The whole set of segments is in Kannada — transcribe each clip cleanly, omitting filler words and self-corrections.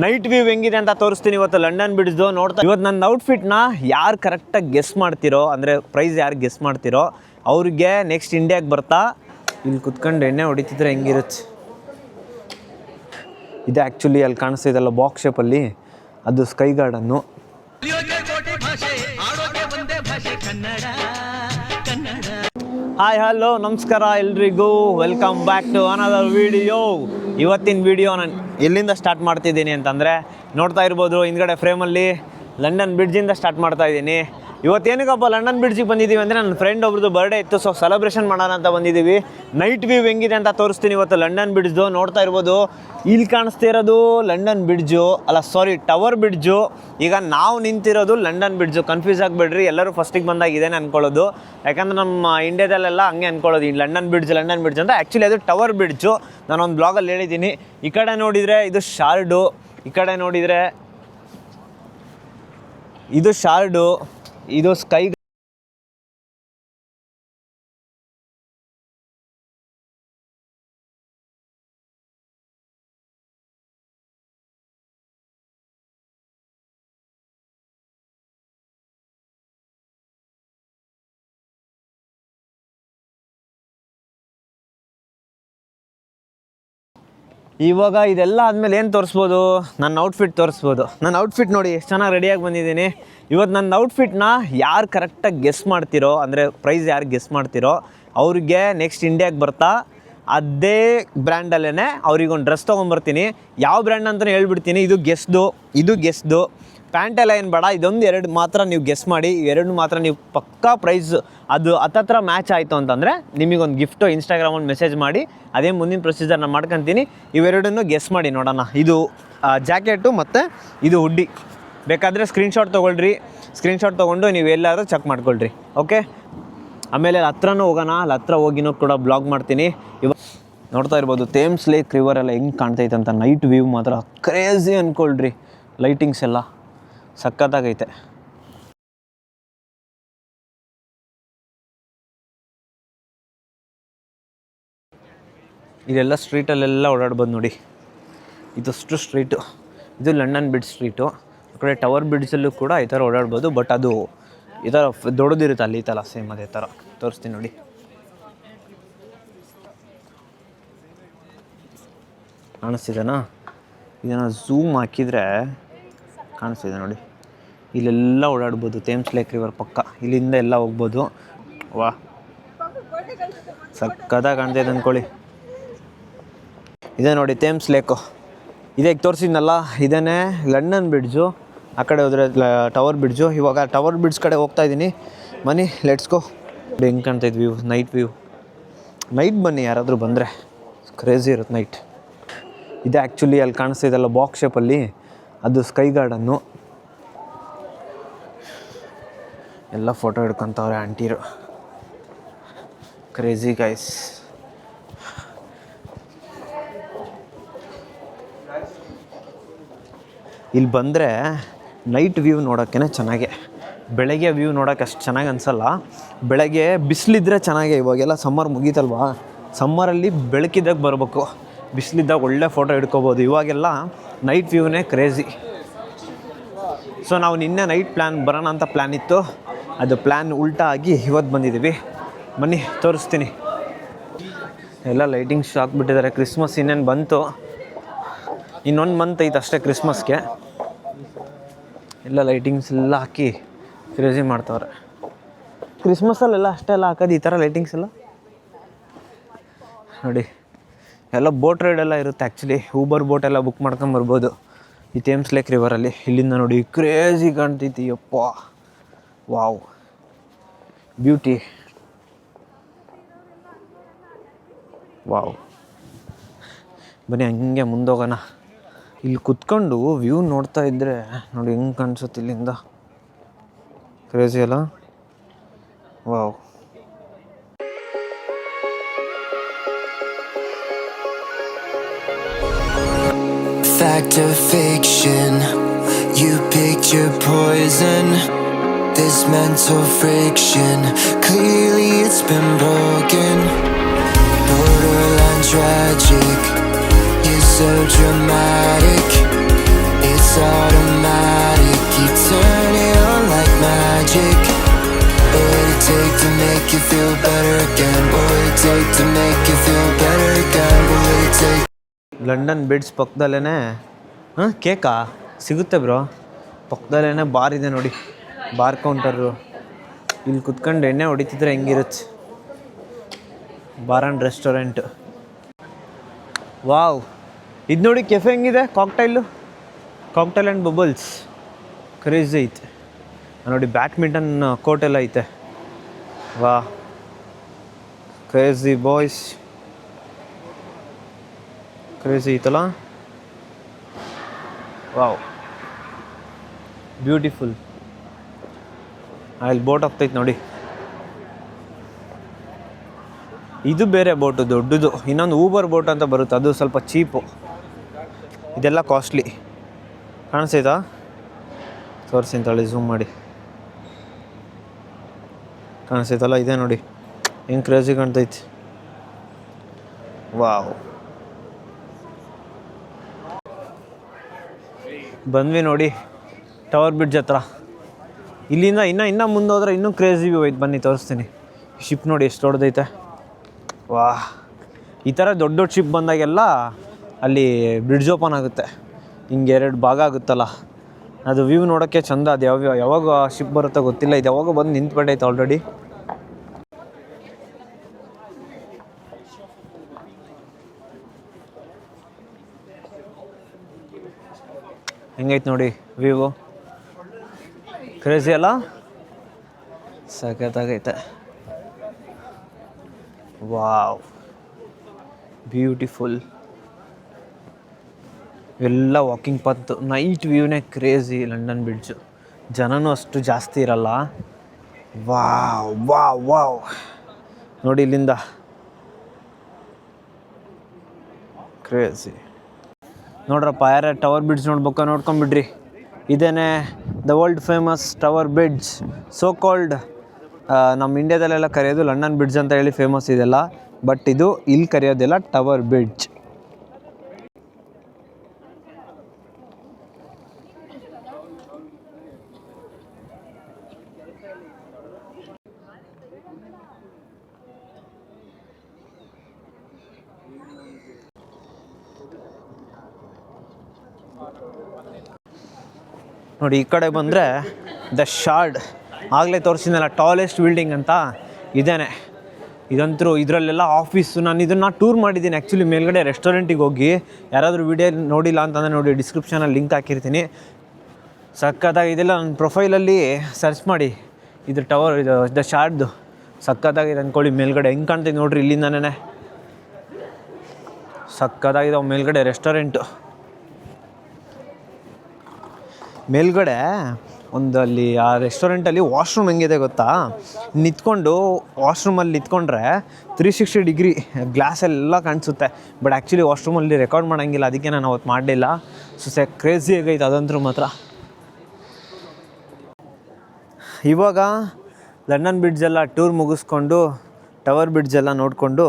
ನೈಟ್ ವ್ಯೂ ಹೆಂಗಿದೆ ಅಂತ ತೋರಿಸ್ತೀನಿ ಇವತ್ತು ಲಂಡನ್ ಬ್ರಿಡ್ಜ್ದು ನೋಡ್ತಾ. ಇವತ್ತು ನನ್ನ ಔಟ್ಫಿಟ್ನ ಯಾರು ಕರೆಕ್ಟಾಗಿ ಗೆಸ್ ಮಾಡ್ತಿರೋ, ಅಂದರೆ ಪ್ರೈಸ್ ಯಾರು ಗೆಸ್ ಮಾಡ್ತಿರೋ ಅವ್ರಿಗೆ ನೆಕ್ಸ್ಟ್ ಇಂಡಿಯಾಗೆ ಬರ್ತಾ ಇಲ್ಲಿ ಕುತ್ಕೊಂಡು ಎಣ್ಣೆ ಹೊಡಿತಿದ್ರೆ ಹೆಂಗಿರುತ್ತೆ. ಇದು ಆ್ಯಕ್ಚುಲಿ ಅಲ್ಲಿ ಕಾಣಿಸ್ತಿದೆಲ್ಲ ಬಾಕ್ಸ್ ಶೇಪಲ್ಲಿ, ಅದು ಸ್ಕೈ ಗಾರ್ಡನ್ನು. ಹಾಯ್ ಹಲೋ ನಮಸ್ಕಾರ ಎಲ್ರಿಗೂ, welcome back to another video. ಇವತ್ತಿನ ವಿಡಿಯೋ ನಾನು ಎಲ್ಲಿಂದ ಸ್ಟಾರ್ಟ್ ಮಾಡ್ತಿದ್ದೀನಿ ಅಂತಂದರೆ, ನೋಡ್ತಾ ಇರ್ಬೋದು ಹಿಂದ್ಗಡೆ ಫ್ರೇಮಲ್ಲಿ ಲಂಡನ್ ಬ್ರಿಡ್ಜಿಂದ ಸ್ಟಾರ್ಟ್ ಮಾಡ್ತಾ ಇದ್ದೀನಿ. ಇವತ್ತೇನಕ್ಕಪ್ಪ ಲಂಡನ್ ಬ್ರಿಡ್ಜಿಗೆ ಬಂದಿದ್ದೀವಿ ಅಂದರೆ, ನನ್ನ ಫ್ರೆಂಡ್ ಒಬ್ರದ್ದು ಬರ್ಡೇ ಇತ್ತು, ಸೊ ಸೆಲೆಬ್ರೇಷನ್ ಮಾಡೋಣ ಅಂತ ಬಂದಿದ್ದೀವಿ. ನೈಟ್ ವ್ಯೂ ಹೆಂಗಿದೆ ಅಂತ ತೋರಿಸ್ತೀನಿ ಇವತ್ತು ಲಂಡನ್ ಬ್ರಿಡ್ಜ್ದು. ನೋಡ್ತಾ ಇರ್ಬೋದು ಇಲ್ಲಿ ಕಾಣಿಸ್ತಿರೋದು ಲಂಡನ್ ಬ್ರಿಡ್ಜು, ಟವರ್ ಬ್ರಿಡ್ಜು. ಈಗ ನಾವು ನಿಂತಿರೋದು ಲಂಡನ್ ಬ್ರಿಡ್ಜು, ಕನ್ಫ್ಯೂಸ್ ಆಗಿಬಿಡ್ರಿ. ಎಲ್ಲರೂ ಫಸ್ಟಿಗೆ ಬಂದಾಗ ಇದೇನೆ ಅಂದ್ಕೊಳ್ಳೋದು, ಯಾಕಂದರೆ ನಮ್ಮ ಇಂಡಿಯಾದಲ್ಲೆಲ್ಲ ಹಂಗೆ ಅಂದ್ಕೊಳ್ಳೋದು, ಈ ಲಂಡನ್ ಬ್ರಿಡ್ಜ್ ಅಂತ. ಆ್ಯಕ್ಚುಲಿ ಅದು ಟವರ್ ಬ್ರಿಡ್ಜು, ನಾನೊಂದು ಬ್ಲಾಗಲ್ಲಿ ಹೇಳಿದ್ದೀನಿ. ಈ ಕಡೆ ನೋಡಿದರೆ ಇದು ಶಾರ್ಡು, ಈ ಕಡೆ ನೋಡಿದರೆ ಇದು ಶಾರ್ಡು, ಇದು ಸ್ಕೈ. ಇವಾಗ ಇದೆಲ್ಲ ಆದಮೇಲೆ ಏನು ತೋರಿಸ್ಬೋದು, ನನ್ನ ಔಟ್ಫಿಟ್ ತೋರಿಸ್ಬೋದು. ನನ್ನ ಔಟ್ಫಿಟ್ ನೋಡಿ ಎಷ್ಟು ಚೆನ್ನಾಗಿ ರೆಡಿಯಾಗಿ ಬಂದಿದ್ದೀನಿ. ಇವತ್ತು ನನ್ನ ಔಟ್ಫಿಟ್ನ ಯಾರು ಕರೆಕ್ಟಾಗಿ ಗೆಸ್ ಮಾಡ್ತಿರೋ, ಅಂದರೆ ಪ್ರೈಸ್ ಯಾರು ಗೆಸ್ ಮಾಡ್ತಿರೋ ಅವ್ರಿಗೆ ನೆಕ್ಸ್ಟ್ ಇಂಡಿಯಾಗೆ ಬರ್ತಾ ಅದೇ ಬ್ರ್ಯಾಂಡಲ್ಲೇ ಅವ್ರಿಗೊಂದು ಡ್ರೆಸ್ ತೊಗೊಂಬರ್ತೀನಿ. ಯಾವ ಬ್ರ್ಯಾಂಡ್ ಅಂತಲೇ ಹೇಳ್ಬಿಡ್ತೀನಿ. ಇದು ಗೆಸ್ದು ಪ್ಯಾಂಟೆಲ್ಲ ಏನು ಬೇಡ, ಇದೊಂದು ಎರಡು ಮಾತ್ರ ನೀವು ಗೆಸ್ ಮಾಡಿ. ಇವೆರಡು ಮಾತ್ರ ನೀವು ಪಕ್ಕಾ ಪ್ರೈಸ್ ಅದು ಹತ್ತತ್ರ ಮ್ಯಾಚ್ ಆಯಿತು ಅಂತಂದರೆ ನಿಮಗೊಂದು ಗಿಫ್ಟು ಇನ್ಸ್ಟಾಗ್ರಾಮಲ್ಲಿ ಮೆಸೇಜ್ ಮಾಡಿ, ಅದೇ ಮುಂದಿನ ಪ್ರೊಸೀಜರ್ ನಾನು ಮಾಡ್ಕೊತೀನಿ. ಇವೆರಡನ್ನೂ ಗೆಸ್ ಮಾಡಿ ನೋಡೋಣ. ಇದು ಜಾಕೆಟು ಮತ್ತು ಇದು ಹುಡ್ಡಿ. ಬೇಕಾದರೆ ಸ್ಕ್ರೀನ್ಶಾಟ್ ತೊಗೊಂಡು ನೀವು ಎಲ್ಲಾದರೂ ಚೆಕ್ ಮಾಡ್ಕೊಳ್ರಿ. ಓಕೆ, ಆಮೇಲೆ ಅಲ್ಲಿ ಹತ್ರನೂ ಹೋಗೋಣ. ಅಲ್ಲಿ ಹತ್ರ ಹೋಗಿನೂ ಕೂಡ ಬ್ಲಾಗ್ ಮಾಡ್ತೀನಿ. ಇವಾಗ ನೋಡ್ತಾ ಇರ್ಬೋದು ಥೇಮ್ಸ್ ಲೇಕ್ ರಿವರೆಲ್ಲ ಹೆಂಗೆ ಕಾಣ್ತೈತೆ ಅಂತ. ನೈಟ್ ವ್ಯೂ ಮಾತ್ರ ಕ್ರೇಜಿ ಅಂದ್ಕೊಳ್ರಿ. ಲೈಟಿಂಗ್ಸ್ ಎಲ್ಲ ಸಖತ್ತಾಗೈತೆ. ಇದೆಲ್ಲ ಸ್ಟ್ರೀಟಲ್ಲೆಲ್ಲ ಓಡಾಡ್ಬೋದು ನೋಡಿ. ಇದಷ್ಟು ಸ್ಟ್ರೀಟು, ಇದು ಲಂಡನ್ ಬ್ರಿಡ್ಜ್ ಸ್ಟ್ರೀಟು. ಆ ಕಡೆ ಟವರ್ ಬ್ರಿಡ್ಜಲ್ಲೂ ಕೂಡ ಈ ಥರ ಓಡಾಡ್ಬೋದು. ಬಟ್ ಅದು ಈ ಥರ ದೊಡ್ಡದಿರುತ್ತೆ ಅಲ್ಲಿ, ಈ ಥರ ಸೇಮ್ ಅದೇ ಥರ ತೋರಿಸ್ತೀನಿ ನೋಡಿ. ಕಾಣಿಸ್ತಿದೆನಾ? ಇದನ್ನು ಝೂಮ್ ಹಾಕಿದರೆ ಕಾಣಿಸ್ತಿದೆ ನೋಡಿ. ಇಲ್ಲೆಲ್ಲ ಓಡಾಡ್ಬೋದು. ಥೇಮ್ಸ್ ಲೇಕ್ ರಿವರ್ ಪಕ್ಕ, ಇಲ್ಲಿಂದ ಎಲ್ಲ ಹೋಗ್ಬೋದು. ವಾ, ಸಕ್ಕತ್ತಾಗಿ ಕಾಣ್ತಾಯಿದೆ ಅಂದ್ಕೊಳ್ಳಿ. ಇದೇ ನೋಡಿ ಥೇಮ್ಸ್ ಲೇಕು. ಇದೇ ತೋರಿಸಿದ್ನಲ್ಲ, ಇದೇ ಲಂಡನ್ ಬ್ರಿಡ್ಜು. ಆ ಕಡೆ ಹೋದರೆ ಟವರ್ ಬ್ರಿಡ್ಜು. ಇವಾಗ ಟವರ್ ಬ್ರಿಡ್ಜ್ ಕಡೆ ಹೋಗ್ತಾ ಇದ್ದೀನಿ. ಬನ್ನಿ, ಲೆಟ್ಸ್ ಗೋ. ಹೆಂಗೆ ಕಾಣ್ತೈತೆ ವ್ಯೂ, ನೈಟ್ ವ್ಯೂ. ನೈಟ್ ಬನ್ನಿ, ಯಾರಾದರೂ ಬಂದರೆ ಕ್ರೇಜಿ ಇರುತ್ತೆ ನೈಟ್. ಇದು ಆ್ಯಕ್ಚುಲಿ ಅಲ್ಲಿ ಕಾಣಿಸ್ತಿದೆಲ್ಲ ಬಾಕ್ಸ್ ಶೇಪಲ್ಲಿ, ಅದು ಸ್ಕೈ ಗಾರ್ಡನ್ನು. ಎಲ್ಲ ಫೋಟೋ ಹಿಡ್ಕೊತವ್ರೆ ಆಂಟಿರು. Crazy guys. ಇಲ್ಲಿ ಬಂದರೆ ನೈಟ್ ವ್ಯೂ ನೋಡೋಕ್ಕೇ ಚೆನ್ನಾಗೆ. ಬೆಳಗ್ಗೆ ವ್ಯೂ ನೋಡೋಕ್ಕೆ ಅಷ್ಟು ಚೆನ್ನಾಗಿ ಅನಿಸಲ್ಲ. ಬೆಳಗ್ಗೆ ಬಿಸಿಲಿದ್ರೆ ಚೆನ್ನಾಗೆ. ಇವಾಗೆಲ್ಲ ಸಮ್ಮರ್ ಮುಗೀತಲ್ವಾ, ಸಮ್ಮರಲ್ಲಿ ಬೆಳಕಿದ್ದಾಗ ಬರಬೇಕು. ಬಿಸಿಲಿದ್ದಾಗ ಒಳ್ಳೆ ಫೋಟೋ ಹಿಡ್ಕೋಬೋದು. ಇವಾಗೆಲ್ಲ ನೈಟ್ ವ್ಯೂನೇ ಕ್ರೇಜಿ. ಸೊ ನಾವು ನಿನ್ನೆ ನೈಟ್ ಬರೋಣ ಅಂತ ಪ್ಲ್ಯಾನ್ ಇತ್ತು. ಅದು ಪ್ಲ್ಯಾನ್ ಉಲ್ಟಾ ಆಗಿ ಇವತ್ತು ಬಂದಿದ್ದೀವಿ. ಬನ್ನಿ ತೋರಿಸ್ತೀನಿ. ಎಲ್ಲ ಲೈಟಿಂಗ್ಸ್ ಹಾಕ್ಬಿಟ್ಟಿದ್ದಾರೆ. ಕ್ರಿಸ್ಮಸ್ ಇನ್ನೇನು ಬಂತು, ಇನ್ನೊಂದು ಮಂತ್ ಐತೆ ಅಷ್ಟೇ ಕ್ರಿಸ್ಮಸ್ಗೆ. ಎಲ್ಲ ಲೈಟಿಂಗ್ಸ್ ಎಲ್ಲ ಹಾಕಿ ಕ್ರೇಜಿ ಮಾಡ್ತವ್ರೆ. ಕ್ರಿಸ್ಮಸಲ್ಲೆಲ್ಲ ಅಷ್ಟೆಲ್ಲ ಹಾಕೋದು ಈ ಥರ ಲೈಟಿಂಗ್ಸ್ ಎಲ್ಲ ನೋಡಿ. ಎಲ್ಲ ಬೋಟ್ ರೈಡೆಲ್ಲ ಇರುತ್ತೆ ಆ್ಯಕ್ಚುಲಿ. ಊಬರ್ ಬೋಟೆಲ್ಲ ಬುಕ್ ಮಾಡ್ಕೊಂಬರ್ಬೋದು ಈ ಥೇಮ್ಸ್ ಲೇಕ್ ರಿವರಲ್ಲಿ. ಇಲ್ಲಿಂದ ನೋಡಿ ಕ್ರೇಜಿ ಕಾಣ್ತೈತಿ. ಯಪ್ಪ, ವಾವ್, ಬ್ಯೂಟಿ, ವಾವ್. ಬನ್ನಿ ಹಂಗೆ ಮುಂದೋಗೋಣ. ಇಲ್ಲಿ ಕುತ್ಕೊಂಡು ವ್ಯೂ ನೋಡ್ತಾ ಇದ್ದರೆ ನೋಡಿ ಹೆಂಗೆ ಕಾಣಿಸುತ್ತೆ ಇಲ್ಲಿಂದ. ಕ್ರೇಜಿ ಅಲ್ಲ? Wow. Fact or fiction, you picked your poison. This mental friction, clearly it's been broken. Borderline tragic, you're so dramatic. London ಬಿಡ್ಸ್ ಪಕ್ಕದಲ್ಲೇ ಕೇಕಾ ಸಿಗುತ್ತೆ ಬ್ರೋ. ಪಕ್ಕದಲ್ಲೇ ಬಾರ್ ಇದೆ ನೋಡಿ, ಬಾರ್ ಕೌಂಟರು. ಇಲ್ಲಿ ಕುತ್ಕೊಂಡು ಎಣ್ಣೆ ಹೊಡಿತಿದ್ರೆ ಹೆಂಗಿರುತ್ತೆ. Bar and restaurant. ವಾವ್, ಇದು ನೋಡಿ ಕೆಫೆ ಹೆಂಗಿದೆ. ಕಾಕ್ಟೈಲ್ ಆ್ಯಂಡ್ ಬಬಲ್ಸ್ ಕ್ರೇಜಿ ಐತೆ ನೋಡಿ. ಬ್ಯಾಡ್ಮಿಂಟನ್ ಕೋರ್ಟ್ ಎಲ್ಲ ಐತೆ. ವಾ, ಕ್ರೇಜಿ ಬಾಯ್ಸ್, ಕ್ರೇಜಿ ಐತಲ್ಲ. Wow, beautiful. ಅಲ್ಲಿ ಬೋಟ್ ಹೋಗ್ತೈತೆ ನೋಡಿ. ಇದು ಬೇರೆ ಬೋಟು, ದೊಡ್ಡದು. ಇನ್ನೊಂದು ಊಬರ್ ಬೋಟ್ ಅಂತ ಬರುತ್ತೆ, ಅದು ಸ್ವಲ್ಪ ಚೀಪು. ಇದೆಲ್ಲ ಕಾಸ್ಟ್ಲಿ. ಕಾಣಿಸ್ತೈತಾ? ತೋರಿಸಿ ಅಂತೇಳಿ ಝೂಮ್ ಮಾಡಿ. ಕಾಣಿಸ್ತೈತಲ್ಲ, ಇದೆ ನೋಡಿ ಹೆಂಗೆ ಕ್ರೇಜಿ ಕಾಣ್ತೈತಿ. ವಾವ್, ಬಂದ್ವಿ ನೋಡಿ ಟವರ್ ಬ್ರಿಡ್ಜ್ ಹತ್ರ. ಇಲ್ಲಿಂದ ಇನ್ನೂ ಮುಂದೆ ಹೋದ್ರೆ ಇನ್ನೂ ಕ್ರೇಜಿ ವ್ಯೂ ಐತೆ. ಬನ್ನಿ ತೋರಿಸ್ತೀನಿ. ಶಿಪ್ ನೋಡಿ ಎಷ್ಟು ದೊಡ್ಡದೈತೆ. ವಾಹ್, ಈ ಥರ ದೊಡ್ಡ ದೊಡ್ಡ ಶಿಪ್ ಬಂದಾಗೆಲ್ಲ ಅಲ್ಲಿ ಬ್ರಿಡ್ಜ್ ಓಪನ್ ಆಗುತ್ತೆ. ಹಿಂಗೆ 2 ಭಾಗ ಆಗುತ್ತಲ್ಲ, ಅದು ವ್ಯೂ ನೋಡೋಕ್ಕೆ ಚೆಂದ. ಅದು ಯಾವಾಗ ಶಿಪ್ ಬರುತ್ತೋ ಗೊತ್ತಿಲ್ಲ. ಇದು ಯಾವಾಗ ಬಂದು ನಿಂತ್ಬಿಟ್ಟೈತೆ ಆಲ್ರೆಡಿ. ಹೆಂಗೈತೆ ನೋಡಿ ವ್ಯೂ, ಕ್ರೇಜಿ ಅಲ್ಲ? ಸಖತ್ತಾಗೈತೆ. Wow, beautiful. ಎಲ್ಲ ವಾಕಿಂಗ್ ಪಾತ್. ನೈಟ್ ವ್ಯೂನೇ ಕ್ರೇಜಿ ಲಂಡನ್ ಬ್ರಿಡ್ಜು. ಜನನೂ ಅಷ್ಟು ಜಾಸ್ತಿ ಇರಲ್ಲ. ವಾವ್ ವಾವ್ ವಾವ್, ನೋಡಿ ಇಲ್ಲಿಂದ ಕ್ರೇಜಿ. ನೋಡ್ರಪ್ಪ, ಯಾರ್ಯಾರು ಟವರ್ ಬ್ರಿಡ್ಜ್ ನೋಡ್ಬೇಕು ನೋಡ್ಕೊಂಬಿಡ್ರಿ. ಇದೇನೆ the world famous tower bridge. So called ನಮ್ಮ ಇಂಡಿಯಾದಲ್ಲೆಲ್ಲ ಕರೆಯೋದು ಲಂಡನ್ ಬ್ರಿಡ್ಜ್ ಅಂತ ಹೇಳಿ ಫೇಮಸ್ ಇದೆಲ್ಲ. ಬಟ್ ಇದು ಇಲ್ಲಿ ಕರೆಯೋದಿಲ್ಲ, ಟವರ್ ಬ್ರಿಡ್ಜ್. ನೋಡಿ ಈ ಕಡೆ ಬಂದರೆ ದ ಶಾರ್ಡ್. ಆಗಲೇ ತೋರಿಸಿದ್ನಲ್ಲ ಟಾಲೆಸ್ಟ್ ಬಿಲ್ಡಿಂಗ್ ಅಂತ, ಇದೇನೆ. ಇದಂತರೂ ಇದರಲ್ಲೆಲ್ಲ ಆಫೀಸು. ನಾನು ಇದನ್ನು ಟೂರ್ ಮಾಡಿದ್ದೀನಿ ಆ್ಯಕ್ಚುಲಿ. ಮೇಲ್ಗಡೆ ರೆಸ್ಟೋರೆಂಟಿಗೆ ಹೋಗಿ, ಯಾರಾದರೂ ವಿಡಿಯೋ ನೋಡಿಲ್ಲ ಅಂತಂದರೆ ನೋಡಿ, ಡಿಸ್ಕ್ರಿಪ್ಷನಲ್ಲಿ ಲಿಂಕ್ ಹಾಕಿರ್ತೀನಿ. ಸಖತ್ತಾಗಿ ಇದೆಲ್ಲ ನನ್ನ ಪ್ರೊಫೈಲಲ್ಲಿ ಸರ್ಚ್ ಮಾಡಿ. ಇದು ಟವರ್, ಇದು ದ ಶಾರ್ಡ್ದು ಸಖತ್ತಾಗಿದೆ ಅಂದ್ಕೊಳ್ಳಿ. ಮೇಲ್ಗಡೆ ಹೆಂಗೆ ಕಾಣ್ತೈತೆ ನೋಡಿರಿ ಇಲ್ಲಿಂದನೇ. ಸಖತ್ತಾಗಿದೆ ಮೇಲ್ಗಡೆ ರೆಸ್ಟೋರೆಂಟು. ಮೇಲ್ಗಡೆ ಒಂದು ಅಲ್ಲಿ ಆ ರೆಸ್ಟೋರೆಂಟಲ್ಲಿ ವಾಶ್ರೂಮ್ ಹೆಂಗಿದೆ ಗೊತ್ತಾ? ನಿಂತ್ಕೊಂಡು ವಾಶ್ರೂಮಲ್ಲಿ ನಿಂತ್ಕೊಂಡ್ರೆ 360 ಡಿಗ್ರಿ ಗ್ಲಾಸೆಲ್ಲ ಕಾಣಿಸುತ್ತೆ. ಬಟ್ ಆ್ಯಕ್ಚುಲಿ ವಾಶ್ರೂಮಲ್ಲಿ ರೆಕಾರ್ಡ್ ಮಾಡೋಂಗಿಲ್ಲ, ಅದಕ್ಕೆ ನಾನು ಅವತ್ತು ಮಾಡಲಿಲ್ಲ. ಸೊ ಕ್ರೇಜಿ ಆಗೈತೆ ಅದಂತರೂ ಮಾತ್ರ. ಇವಾಗ ಲಂಡನ್ ಬ್ರಿಡ್ಜೆಲ್ಲ ಟೂರ್ ಮುಗಿಸ್ಕೊಂಡು, ಟವರ್ ಬ್ರಿಡ್ಜೆಲ್ಲ ನೋಡಿಕೊಂಡು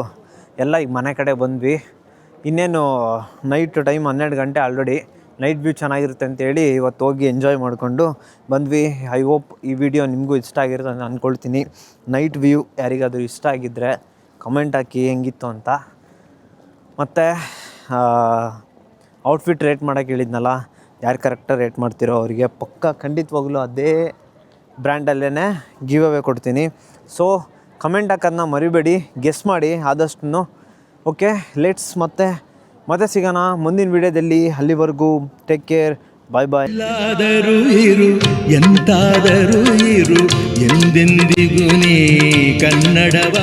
ಎಲ್ಲ ಈಗ ಮನೆ ಕಡೆ ಬಂದ್ವಿ. ಇನ್ನೇನು ನೈಟ್ ಟೈಮ್ 12 ಗಂಟೆ ಆಲ್ರೆಡಿ. ನೈಟ್ ವ್ಯೂ ಚೆನ್ನಾಗಿರುತ್ತೆ ಅಂತೇಳಿ ಇವತ್ತು ಹೋಗಿ ಎಂಜಾಯ್ ಮಾಡಿಕೊಂಡು ಬಂದ್ವಿ. ಐ ಹೋಪ್ ಈ ವಿಡಿಯೋ ನಿಮಗೂ ಇಷ್ಟ ಆಗಿರುತ್ತೆ ಅಂತ ಅಂದ್ಕೊಳ್ತೀನಿ. ನೈಟ್ ವ್ಯೂ ಯಾರಿಗಾದರೂ ಇಷ್ಟ ಆಗಿದ್ದರೆ ಕಮೆಂಟ್ ಹಾಕಿ ಹೆಂಗಿತ್ತು ಅಂತ. ಮತ್ತು ಔಟ್ಫಿಟ್ ರೇಟ್ ಮಾಡೋಕ್ಕೆ ಹೇಳಿದ್ನಲ್ಲ, ಯಾರು ಕರೆಕ್ಟಾಗಿ ರೇಟ್ ಮಾಡ್ತಿರೋ ಅವರಿಗೆ ಖಂಡಿತವಾಗ್ಲೂ ಅದೇ ಬ್ರ್ಯಾಂಡಲ್ಲೇ ಗಿವ್ ಅವೇ ಕೊಡ್ತೀನಿ. ಸೊ ಕಮೆಂಟ್ ಹಾಕೋದನ್ನ ಮರಿಬೇಡಿ, ಗೆಸ್ ಮಾಡಿ ಆದಷ್ಟು. ಓಕೆ, ಲೆಟ್ಸ್ ಮತ್ತೆ ಸಿಗೋಣ ಮುಂದಿನ ವಿಡಿಯೋದಲ್ಲಿ. ಅಲ್ಲಿವರೆಗೂ ಟೇಕ್ ಕೇರ್, ಬಾಯ್ ಬಾಯ್. ಎಲ್ಲಾದರೂ ಇರು, ಎಂತಾದರೂ ಇರು, ಎಂದೆಂದಿಗೂ ನೀ ಕನ್ನಡವ